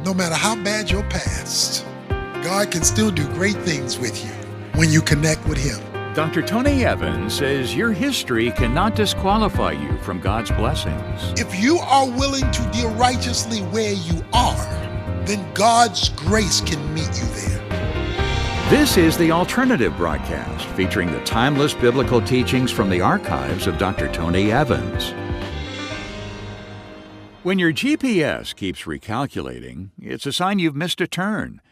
No matter how bad your past, God can still do great things with you when you connect with Him. Dr. Tony Evans says your history cannot disqualify you from God's blessings. If you are willing to deal righteously where you are, then God's grace can meet you there. This is the Alternative Broadcast, featuring the timeless biblical teachings from the archives of Dr. Tony Evans. When your GPS keeps recalculating, it's a sign you've missed a turn,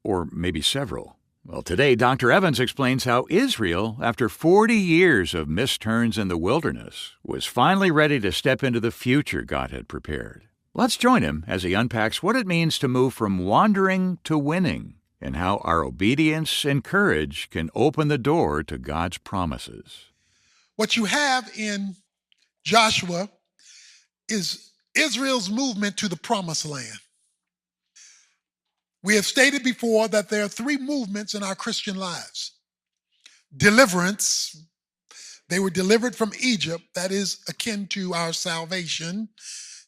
or maybe several. Well, today, Dr. Evans explains how Israel, after 40 years of missed turns in the wilderness, was finally ready to step into the future God had prepared. Let's join him as he unpacks what it means to move from wandering to winning, and how our obedience and courage can open the door to God's promises. What you have in Joshua is Israel's movement to the promised land. We have stated before that there are three movements in our Christian lives. Deliverance, they were delivered from Egypt, that is akin to our salvation,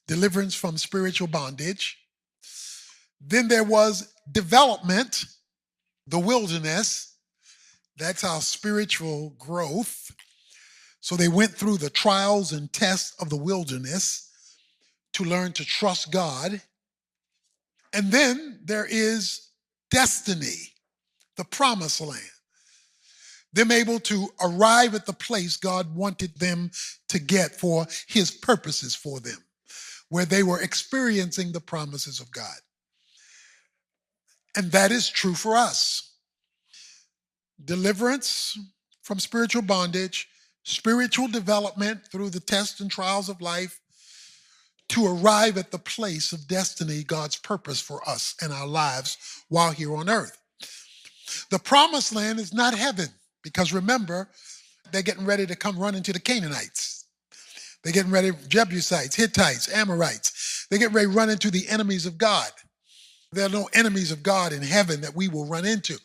deliverance from spiritual bondage. Then there was development, the wilderness, that's our spiritual growth. So they went through the trials and tests of the wilderness to learn to trust God. And then there is destiny, the promised land. Them able to arrive at the place God wanted them to get for His purposes for them, where they were experiencing the promises of God. And that is true for us. Deliverance from spiritual bondage, spiritual development through the tests and trials of life, to arrive at the place of destiny, God's purpose for us and our lives while here on earth. The promised land is not heaven, because remember, they're getting ready to come run into the Canaanites. They're getting ready, Jebusites, Hittites, Amorites. They're getting ready to run into the enemies of God. There are no enemies of God in heaven that we will run into.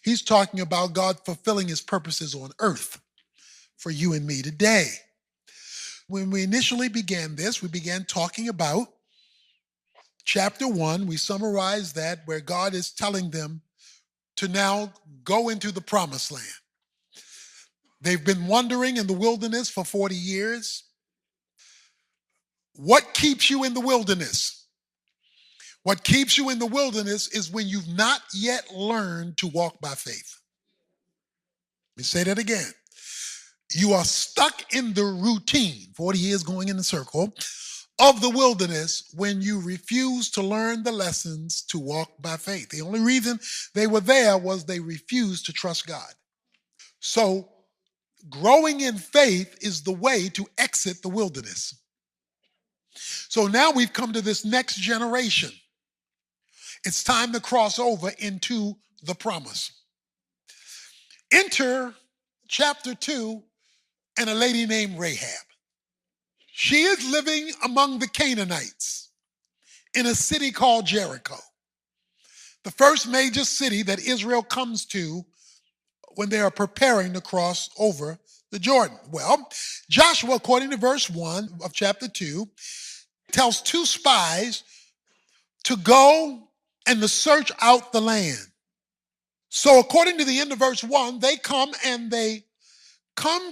He's talking about God fulfilling His purposes on earth for you and me today. When we initially began this, we began talking about chapter 1. We summarized that, where God is telling them to now go into the promised land. They've been wandering in the wilderness for 40 years. What keeps you in the wilderness? What keeps you in the wilderness is when you've not yet learned to walk by faith. Let me say that again. You are stuck in the routine, 40 years going in a circle, of the wilderness when you refuse to learn the lessons to walk by faith. The only reason they were there was they refused to trust God. So growing in faith is the way to exit the wilderness. So now we've come to this next generation. It's time to cross over into the promise. Enter chapter 2 and a lady named Rahab. She is living among the Canaanites in a city called Jericho, the first major city that Israel comes to when they are preparing to cross over the Jordan. Well, Joshua, according to verse 1 of chapter 2, tells two spies to go and to search out the land. So according to the end of verse 1, they come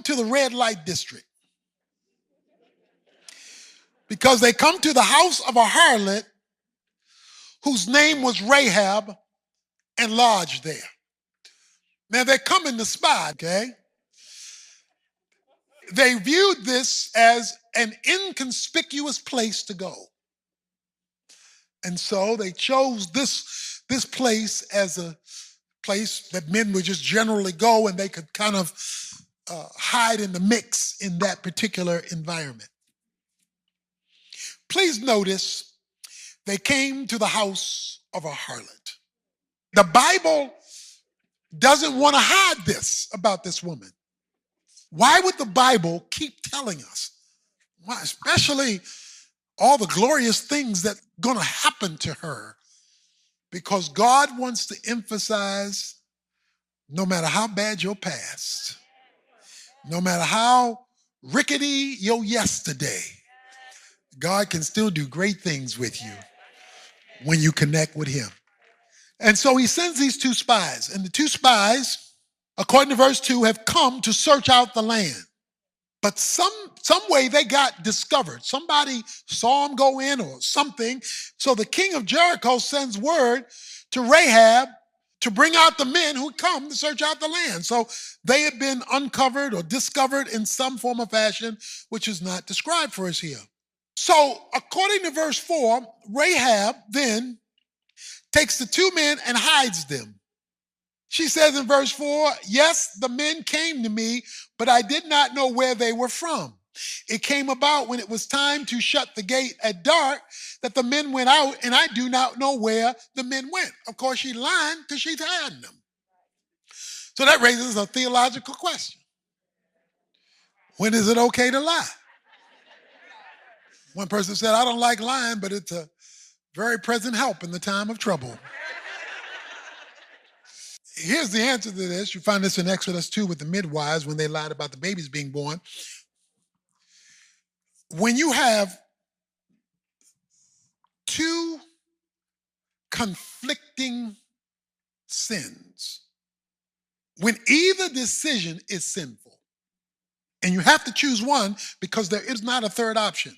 to the red light district, because they come to the house of a harlot whose name was Rahab and lodged there. Now they're coming to spy, okay? They viewed this as an inconspicuous place to go. And so they chose this place as a place that men would just generally go, and they could kind of hide in the mix in that particular environment. Please notice they came to the house of a harlot. The Bible doesn't want to hide this about this woman. Why would the Bible keep telling us? Why, especially all the glorious things that are going to happen to her? Because God wants to emphasize, no matter how bad your past, no matter how rickety your yesterday, God can still do great things with you when you connect with him. And so he sends these two spies, and the two spies, according to verse 2, have come to search out the land. But some way they got discovered. Somebody saw them go in or something. So the king of Jericho sends word to Rahab to bring out the men who come to search out the land. So they had been uncovered or discovered in some form or fashion, which is not described for us here. So according to verse 4, Rahab then takes the two men and hides them. She says in verse 4, yes, the men came to me, but I did not know where they were from. It came about when it was time to shut the gate at dark that the men went out, and I do not know where the men went. Of course, she's lying because she's hiding them. So that raises a theological question. When is it okay to lie? One person said, I don't like lying, but it's a very present help in the time of trouble. Here's the answer to this. You find this in Exodus 2 with the midwives when they lied about the babies being born. When you have two conflicting sins, when either decision is sinful, and you have to choose one because there is not a third option.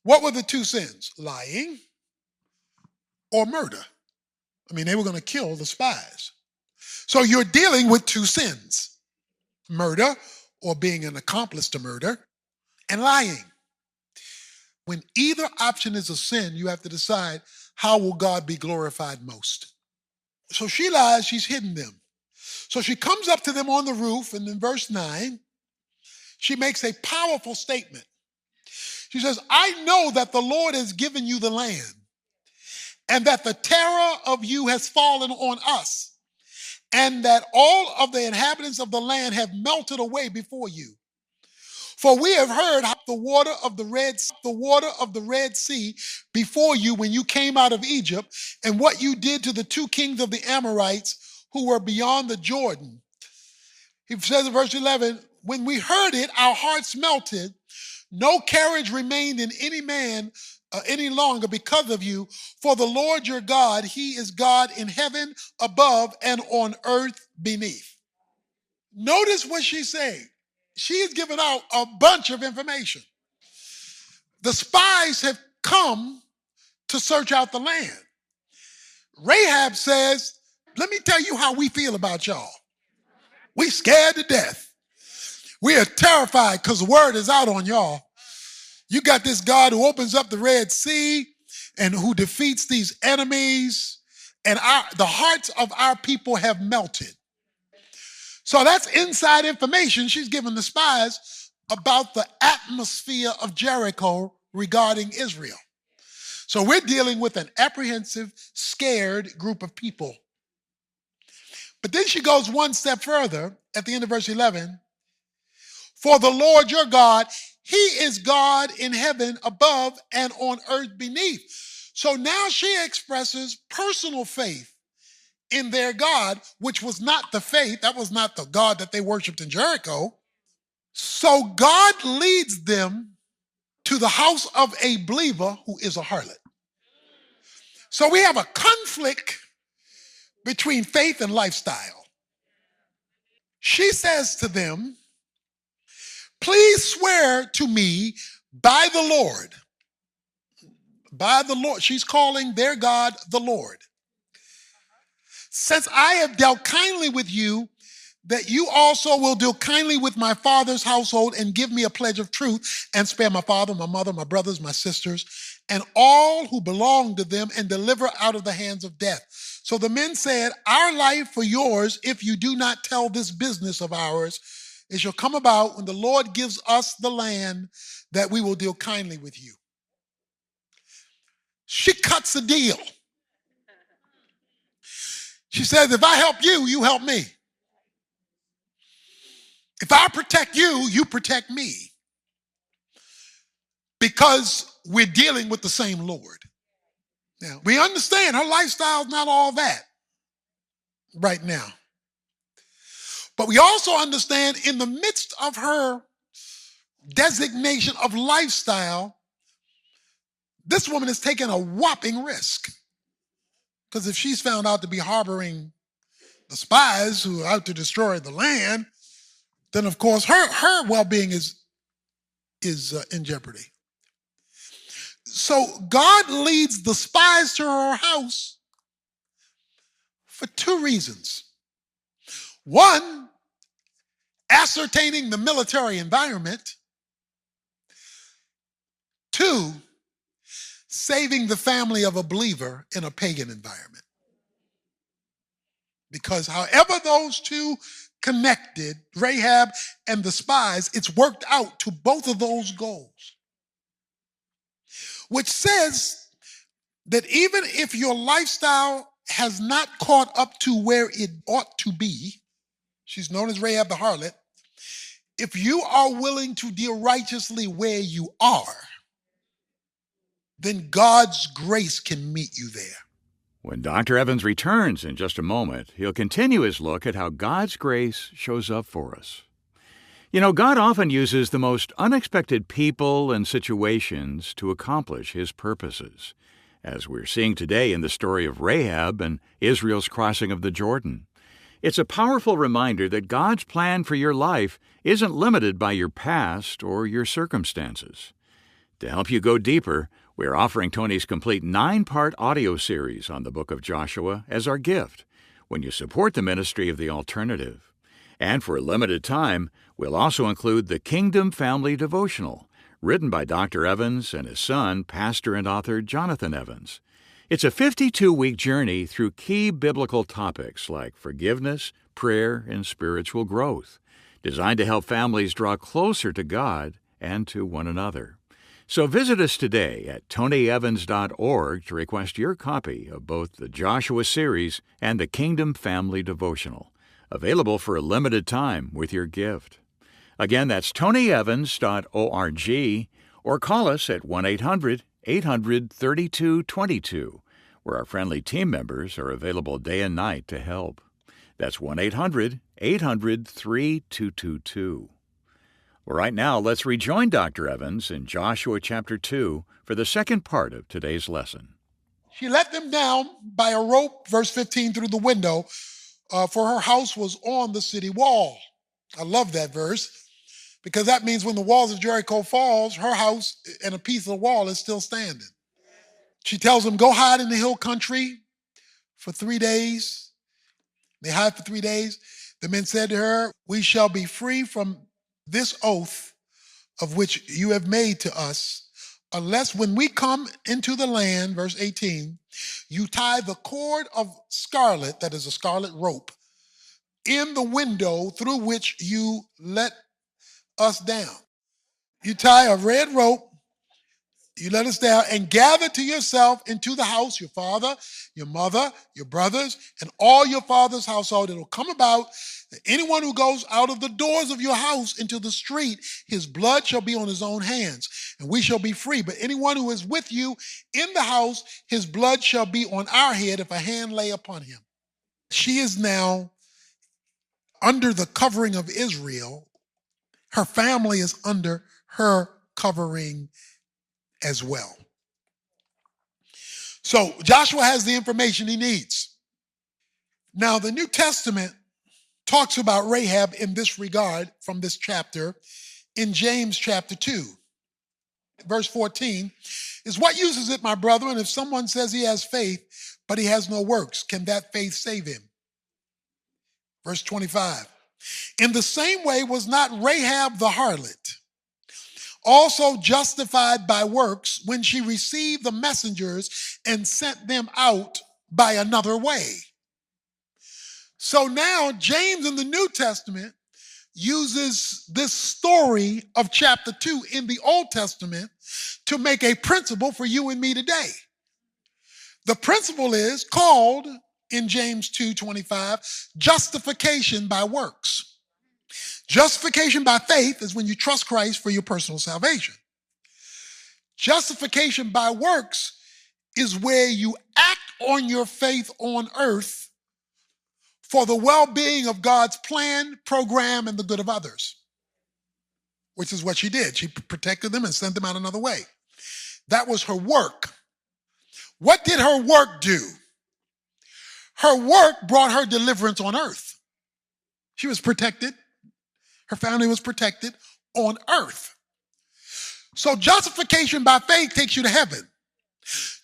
What were the two sins? Lying or murder. I mean, they were going to kill the spies. So you're dealing with two sins, murder or being an accomplice to murder, and lying. When either option is a sin, you have to decide, how will God be glorified most? So she lies, she's hidden them. So she comes up to them on the roof, and in verse 9, she makes a powerful statement. She says, I know that the Lord has given you the land, and that the terror of you has fallen on us, and that all of the inhabitants of the land have melted away before you. For we have heard how the water of the Red Sea before you when you came out of Egypt, and what you did to the two kings of the Amorites who were beyond the Jordan. He says in verse 11, when we heard it, our hearts melted. No courage remained in any man any longer because of you. For the Lord your God, he is God in heaven above and on earth beneath. Notice what she's saying. She is giving out a bunch of information. The spies have come to search out the land. Rahab says, let me tell you how we feel about y'all. We scared to death. We are terrified because the word is out on y'all. You got this God who opens up the Red Sea and who defeats these enemies, and the hearts of our people have melted. So that's inside information she's giving the spies about the atmosphere of Jericho regarding Israel. So we're dealing with an apprehensive, scared group of people. But then she goes one step further at the end of verse 11. For the Lord your God, he is God in heaven above and on earth beneath. So now she expresses personal faith in their God, which was not the faith, that was not the God that they worshiped in Jericho. So God leads them to the house of a believer who is a harlot. So we have a conflict between faith and lifestyle. She says to them, please swear to me by the Lord. By the Lord. She's calling their God the Lord. Since I have dealt kindly with you, that you also will deal kindly with my father's household and give me a pledge of truth and spare my father, my mother, my brothers, my sisters, and all who belong to them and deliver out of the hands of death. So the men said, our life for yours, if you do not tell this business of ours. It shall come about when the Lord gives us the land that we will deal kindly with you. She cuts a deal. She says, if I help you, you help me. If I protect you, you protect me. Because we're dealing with the same Lord. Now, we understand her lifestyle is not all that right now. But we also understand in the midst of her designation of lifestyle, this woman is taking a whopping risk. Because if she's found out to be harboring the spies who are out to destroy the land, then of course her well-being is in jeopardy. So God leads the spies to her house for two reasons. One, ascertaining the military environment. Two, saving the family of a believer in a pagan environment. Because however those two connected, Rahab and the spies, it's worked out to both of those goals. Which says that even if your lifestyle has not caught up to where it ought to be, she's known as Rahab the harlot, if you are willing to deal righteously where you are, then God's grace can meet you there. When Dr. Evans returns in just a moment, he'll continue his look at how God's grace shows up for us. You know, God often uses the most unexpected people and situations to accomplish His purposes, as we're seeing today in the story of Rahab and Israel's crossing of the Jordan. It's a powerful reminder that God's plan for your life isn't limited by your past or your circumstances. To help you go deeper, we're offering Tony's complete 9-part audio series on the book of Joshua as our gift when you support the ministry of The Alternative. And for a limited time, we'll also include the Kingdom Family Devotional, written by Dr. Evans and his son, pastor and author Jonathan Evans. It's a 52-week journey through key biblical topics like forgiveness, prayer, and spiritual growth, designed to help families draw closer to God and to one another. So visit us today at tonyevans.org to request your copy of both the Joshua series and the Kingdom Family Devotional, available for a limited time with your gift. Again, that's tonyevans.org, or call us at 1-800-800-3222, where our friendly team members are available day and night to help. That's 1-800-800-3222. Well, right now, let's rejoin Dr. Evans in Joshua chapter 2 for the second part of today's lesson. She let them down by a rope, verse 15, through the window, for her house was on the city wall. I love that verse, because that means when the walls of Jericho falls, her house and a piece of the wall is still standing. She tells them, go hide in the hill country for 3 days. They hide for 3 days. The men said to her, we shall be free from this oath of which you have made to us, unless when we come into the land, verse 18, you tie the cord of scarlet, that is a scarlet rope, in the window through which you let us down. You tie a red rope, you let us down, and gather to yourself into the house your father, your mother, your brothers, and all your father's household. It will come about that anyone who goes out of the doors of your house into the street, his blood shall be on his own hands, and we shall be free. But anyone who is with you in the house, his blood shall be on our head if a hand lay upon him. She is now under the covering of Israel. Her family is under her covering as well. So Joshua has the information he needs. Now, the New Testament talks about Rahab in this regard from this chapter in James chapter 2. Verse 14 is, what use is it, my brethren, if someone says he has faith, but he has no works? Can that faith save him? Verse 25. In the same way was not Rahab the harlot also justified by works when she received the messengers and sent them out by another way? So now James in the New Testament uses this story of chapter 2 in the Old Testament to make a principle for you and me today. The principle is called in James 2:25, justification by works. Justification by faith is when you trust Christ for your personal salvation. Justification by works is where you act on your faith on earth for the well-being of God's plan, program, and the good of others, which is what she did. She protected them and sent them out another way. That was her work. What did her work do? Her work brought her deliverance on earth. She was protected. Her family was protected on earth. So justification by faith takes you to heaven.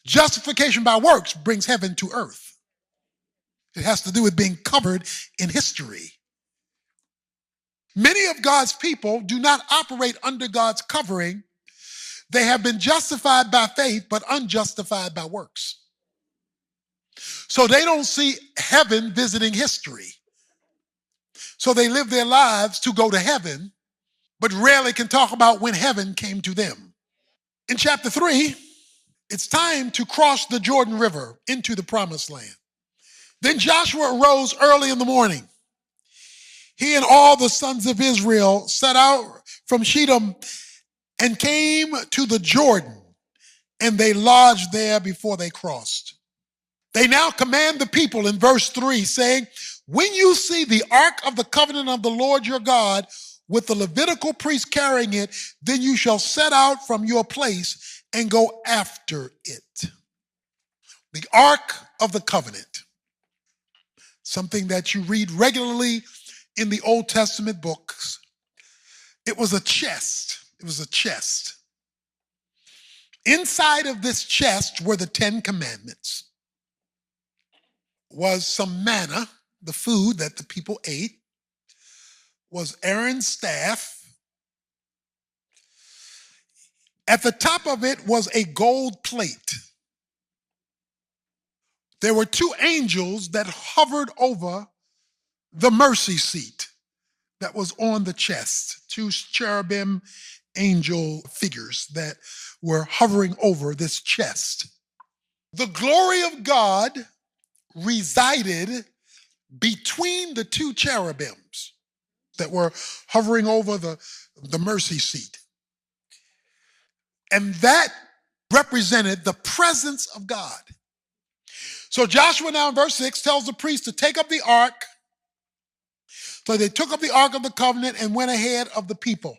Justification by works brings heaven to earth. It has to do with being covered in history. Many of God's people do not operate under God's covering. They have been justified by faith, but unjustified by works. So they don't see heaven visiting history. So they live their lives to go to heaven, but rarely can talk about when heaven came to them. In chapter 3, it's time to cross the Jordan River into the promised land. Then Joshua arose early in the morning. He and all the sons of Israel set out from Shittim and came to the Jordan, and they lodged there before they crossed. They now command the people in verse 3, saying, when you see the ark of the covenant of the Lord your God with the Levitical priest carrying it, then you shall set out from your place and go after it. The ark of the covenant, something that you read regularly in the Old Testament books. It was a chest. It was a chest. Inside of this chest were the 10 Commandments. Was some manna, the food that the people ate, was Aaron's staff. At the top of it was a gold plate. There were 2 angels that hovered over the mercy seat that was on the chest. 2 cherubim angel figures that were hovering over this chest. The glory of God resided between the 2 cherubims that were hovering over the mercy seat. And that represented the presence of God. So Joshua now in verse 6 tells the priest to take up the ark. So they took up the ark of the covenant and went ahead of the people.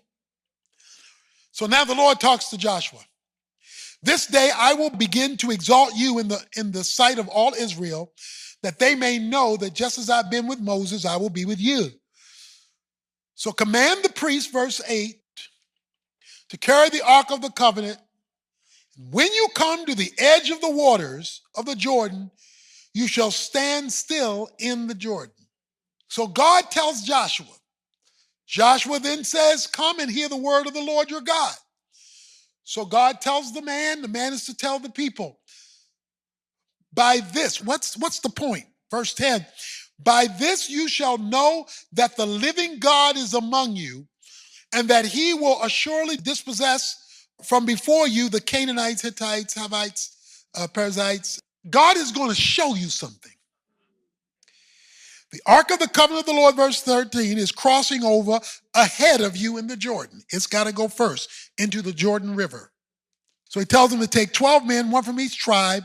So now the Lord talks to Joshua. This day I will begin to exalt you in the sight of all Israel, that they may know that just as I've been with Moses, I will be with you. So command the priest, verse 8, to carry the ark of the covenant. When you come to the edge of the waters of the Jordan, you shall stand still in the Jordan. So God tells Joshua. Joshua then says, come and hear the word of the Lord your God. So God tells the man is to tell the people. By this, what's the point? Verse 10, by this you shall know that the living God is among you, and that he will assuredly dispossess from before you the Canaanites, Hittites, Hivites, Perizzites. God is going to show you something. The ark of the covenant of the Lord, verse 13, is crossing over ahead of you in the Jordan. It's got to go first into the Jordan River. So he tells them to take 12 men, one from each tribe.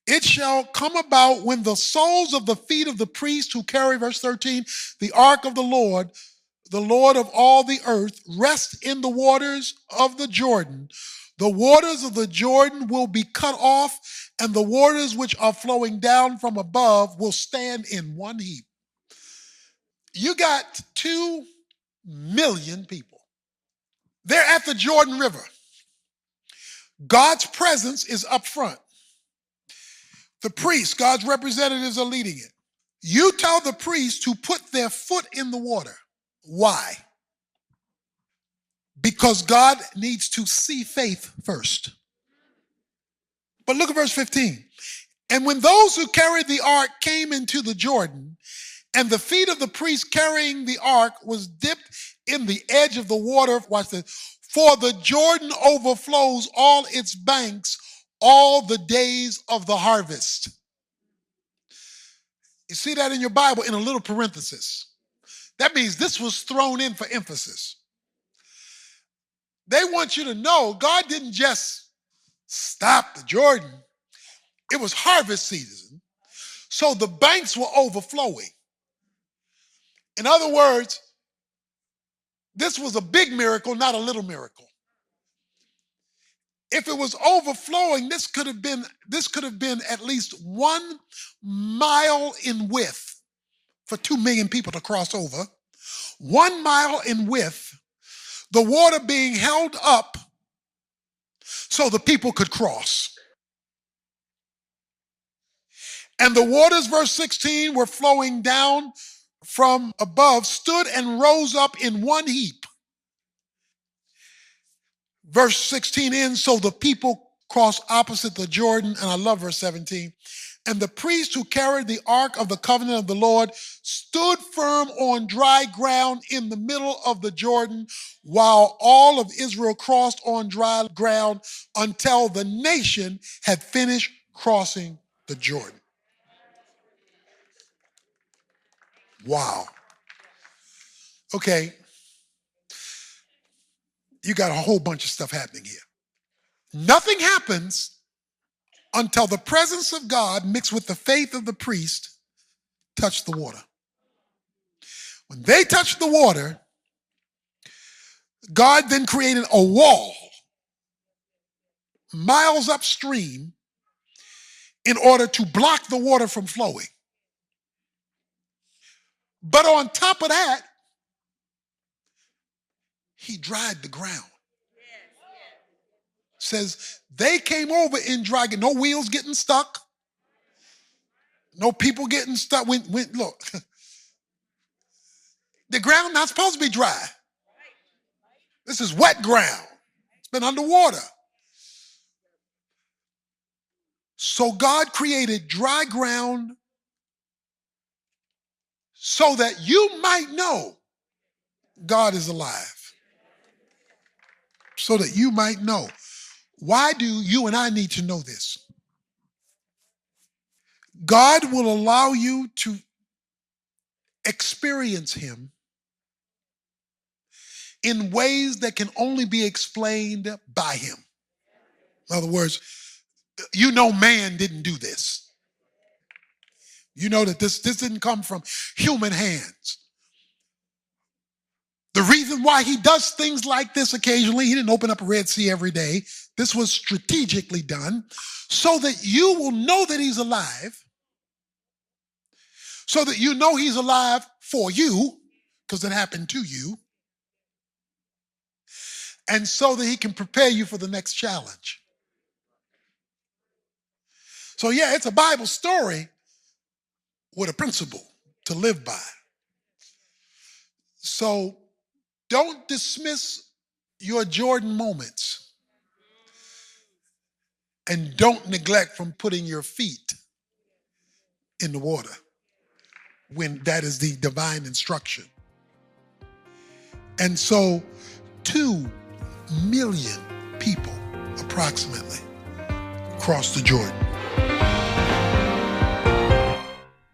It shall come about when the soles of the feet of the priest who carry, verse 13, the ark of the Lord of all the earth, rest in the waters of the Jordan. The waters of the Jordan will be cut off, and the waters which are flowing down from above will stand in one heap. You got 2 million people. They're at the Jordan River. God's presence is up front. The priests, God's representatives, are leading it. You tell the priests to put their foot in the water. Why? Because God needs to see faith first. But look at verse 15. And when those who carried the ark came into the Jordan, and the feet of the priest carrying the ark was dipped in the edge of the water, watch this, for the Jordan overflows all its banks all the days of the harvest. You see that in your Bible in a little parenthesis. That means this was thrown in for emphasis. They want you to know God didn't just stop the Jordan. It was harvest season, so the banks were overflowing. In other words, this was a big miracle, not a little miracle. If it was overflowing, this could have been at least 1 mile in width for 2 million people to cross over. 1 mile in width, the water being held up so the people could cross. And the waters, verse 16, were flowing down from above, stood and rose up in one heap. Verse 16 ends, so the people crossed opposite the Jordan, and I love verse 17. And the priest who carried the ark of the covenant of the Lord stood firm on dry ground in the middle of the Jordan, while all of Israel crossed on dry ground until the nation had finished crossing the Jordan. Wow. Okay. You got a whole bunch of stuff happening here. Nothing happens until the presence of God mixed with the faith of the priest touch the water. When they touched the water, God then created a wall miles upstream in order to block the water from flowing. But on top of that, he dried the ground. Says they came over in dry, no wheels getting stuck, no people getting stuck. Look, the ground not supposed to be dry. This is wet ground. It's been underwater. So God created dry ground so that you might know God is alive. So that you might know. Why do you and I need to know this? God will allow you to experience him in ways that can only be explained by him. In other words, you know man didn't do this. You know that this didn't come from human hands. The reason why he does things like this occasionally, he didn't open up a Red Sea every day. This was strategically done so that you will know that he's alive, so that you know he's alive for you, because it happened to you, and so that he can prepare you for the next challenge. So yeah, it's a Bible story with a principle to live by. So don't dismiss your Jordan moments, and don't neglect from putting your feet in the water when that is the divine instruction. And so 2 million people approximately crossed the Jordan.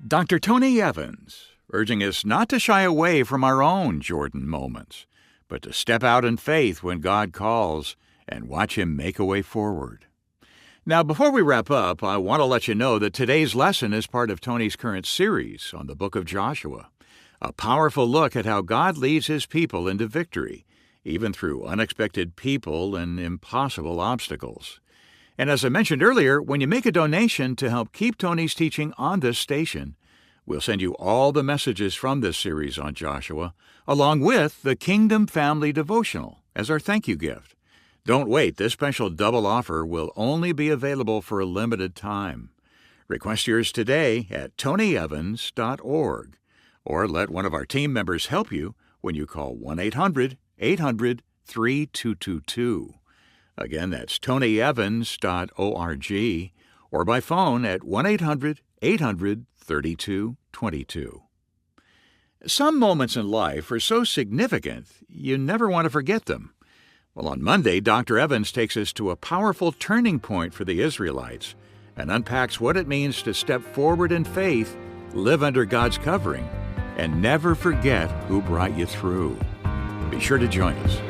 Dr. Tony Evans, urging us not to shy away from our own Jordan moments, but to step out in faith when God calls and watch him make a way forward. Now, before we wrap up, I want to let you know that today's lesson is part of Tony's current series on the book of Joshua, a powerful look at how God leads his people into victory, even through unexpected people and impossible obstacles. And as I mentioned earlier, when you make a donation to help keep Tony's teaching on this station, we'll send you all the messages from this series on Joshua, along with the Kingdom Family Devotional as our thank you gift. Don't wait, this special double offer will only be available for a limited time. Request yours today at tonyevans.org, or let one of our team members help you when you call 1-800-800-3222. Again, that's tonyevans.org, or by phone at 1-800-800-3222. Some moments in life are so significant, you never want to forget them. Well, on Monday, Dr. Evans takes us to a powerful turning point for the Israelites and unpacks what it means to step forward in faith, live under God's covering, and never forget who brought you through. Be sure to join us.